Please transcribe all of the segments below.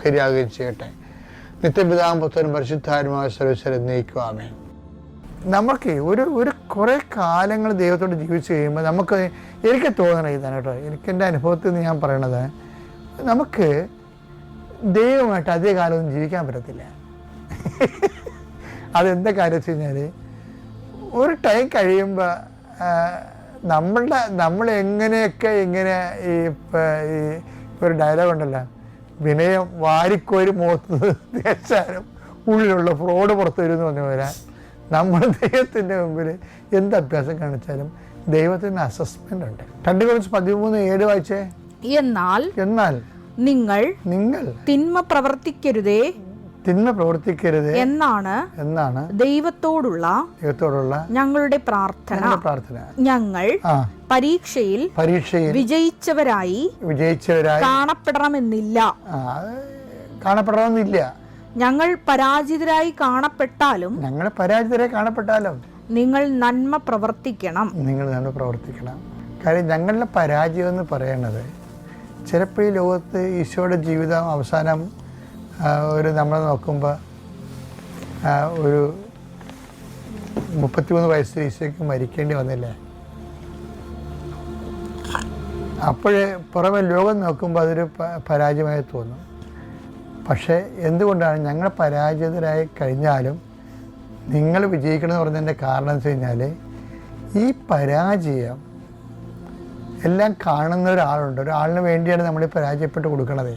കരിയാകുകയും ചെയ്യട്ടെ. നിത്യപിതാവും പുത്രനും പരിശുദ്ധാത്മാവുമായ സർവ്വസ്ഥലം നയിക്കുവാമേ. നമുക്ക് ഒരു കുറേ കാലങ്ങൾ ദൈവത്തോട് ജീവിച്ച് കഴിയുമ്പോൾ നമുക്ക് എനിക്ക് തോന്നണം ഇതാണ് കേട്ടോ, എനിക്കെൻ്റെ അനുഭവത്തിൽ നിന്ന് ഞാൻ പറയണത്, നമുക്ക് ദൈവമായിട്ട് അധിക കാലമൊന്നും ജീവിക്കാൻ പറ്റത്തില്ല. അതെന്താ കാര്യം വെച്ച് കഴിഞ്ഞാൽ, ഒരു ടൈം കഴിയുമ്പോൾ നമ്മൾ എങ്ങനെയൊക്കെ ഇങ്ങനെ ഈ ഒരു ഡയലോഗ് ഉണ്ടല്ലോ, വിനയം വാരിക്കോരി മുഖത്ത് തേച്ചാലും ഉള്ളിലുള്ള ഫ്രോഡ് പുറത്തു വരുമെന്ന് പറഞ്ഞ പോലെ, നമ്മൾ ദൈവത്തിൻ്റെ മുമ്പിൽ എന്ത് അഭ്യാസം കാണിച്ചാലും ദൈവത്തിന് അസസ്മെൻ്റ് ഉണ്ട്. 2 Corinthians 13:7 വായിച്ചേ. എന്നാൽ നിങ്ങൾ തിന്മ പ്രവർത്തിക്കരുതേ എന്നാണ് ദൈവത്തോടുള്ള ഞങ്ങളുടെ പ്രാർത്ഥന. ഞങ്ങൾ പരീക്ഷയിൽ വിജയിച്ചവരായി കാണപ്പെടണമെന്നില്ല. ഞങ്ങൾ പരാജിതരായി കാണപ്പെട്ടാലും നിങ്ങൾ നന്മ പ്രവർത്തിക്കണം. കാര്യം ഞങ്ങളുടെ പരാജയം എന്ന് പറയുന്നത്, ചിലപ്പോൾ ഈ ലോകത്ത് ഈശോയുടെ ജീവിതം അവസാനം നമ്മൾ നോക്കുമ്പോൾ ഒരു 33 വയസ്സിൽ ഈശോയ്ക്ക് മരിക്കേണ്ടി വന്നില്ലേ. അപ്പോഴേ പുറമെ ലോകം നോക്കുമ്പോൾ അതൊരു പരാജയമായി തോന്നും. പക്ഷേ എന്തുകൊണ്ടാണ് ഞങ്ങൾ പരാജിതരായി കഴിഞ്ഞാലും നിങ്ങൾ വിജയിക്കണമെന്ന് പറഞ്ഞതിൻ്റെ കാരണം എന്ന് വെച്ച് കഴിഞ്ഞാൽ, ഈ പരാജയം എല്ലാം കാണുന്ന ഒരാളിന് വേണ്ടിയാണ് നമ്മൾ ഈ പരാജയപ്പെട്ട് കൊടുക്കണത്.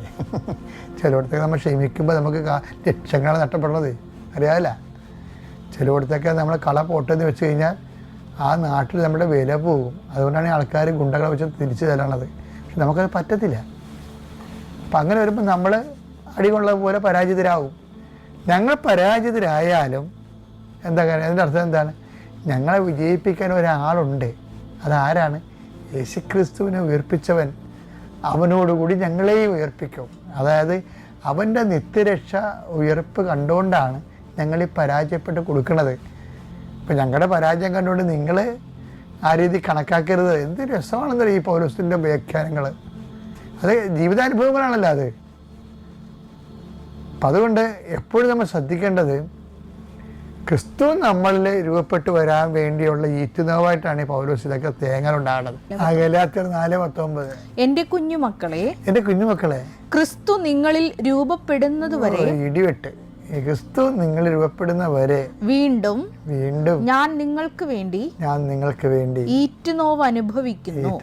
ചിലയിടത്തൊക്കെ നമ്മൾ ക്ഷമിക്കുമ്പോൾ നമുക്ക് ലക്ഷങ്ങളാണ് നഷ്ടപ്പെടുന്നത്, അറിയാമല്ല. ചിലയിടത്തൊക്കെ നമ്മൾ കള പോട്ടെന്ന് വെച്ച് കഴിഞ്ഞാൽ ആ നാട്ടിൽ നമ്മുടെ വില പോകും. അതുകൊണ്ടാണ് ആൾക്കാർ ഗുണ്ടകളെ വെച്ച് തിരിച്ചു തരണത്. പക്ഷെ നമുക്കത് പറ്റത്തില്ല. അപ്പം അങ്ങനെ വരുമ്പോൾ നമ്മൾ അടികൊള്ള പോലെ പരാജിതരാകും. ഞങ്ങൾ പരാജിതരായാലും എന്താ കാര്യം, അതിൻ്റെ അർത്ഥം എന്താണ്? ഞങ്ങളെ വിജയിപ്പിക്കാൻ ഒരാളുണ്ട്. അതാരാണ്? യേശുക്രിസ്തുവിനെ ഉയർപ്പിച്ചവൻ. അവനോടുകൂടി ഞങ്ങളെയും ഉയർപ്പിക്കും. അതായത് അവൻ്റെ നിത്യരക്ഷ ഉയർപ്പ് കണ്ടുകൊണ്ടാണ് ഞങ്ങൾ ഈ പരാജയപ്പെട്ട് കൊടുക്കുന്നത്. ഇപ്പം ഞങ്ങളുടെ പരാജയം കണ്ടുകൊണ്ട് നിങ്ങൾ ആ രീതി കണക്കാക്കരുത്. എന്ത് രസമാണെന്നറിയാം ഈ പൗലോസിൻ്റെ വ്യാഖ്യാനങ്ങൾ. അത് ജീവിതാനുഭവങ്ങളാണല്ലോ അത്. അപ്പം അതുകൊണ്ട് എപ്പോഴും നമ്മൾ ശ്രദ്ധിക്കേണ്ടത്, ക്രിസ്തു നമ്മളിൽ രൂപപ്പെട്ടു വരാൻ വേണ്ടിയുള്ള ഈറ്റുനോവായിട്ടാണ് ഈ പൗലോസ് ഇതൊക്കെ തേങ്ങലുണ്ടാകുന്നത്. ഗലാത്യർ 4:19. എന്റെ കുഞ്ഞുമക്കളെ ക്രിസ്തു നിങ്ങളിൽ രൂപപ്പെടുന്നതുവരെ ഇടിവെട്ട് ക്രിസ്തു നിങ്ങൾ രൂപപ്പെടുന്നവരെ വീണ്ടും ഞാൻ നിങ്ങൾക്ക് വേണ്ടി ഈറ്റുനോവ് അനുഭവിക്കുന്നു.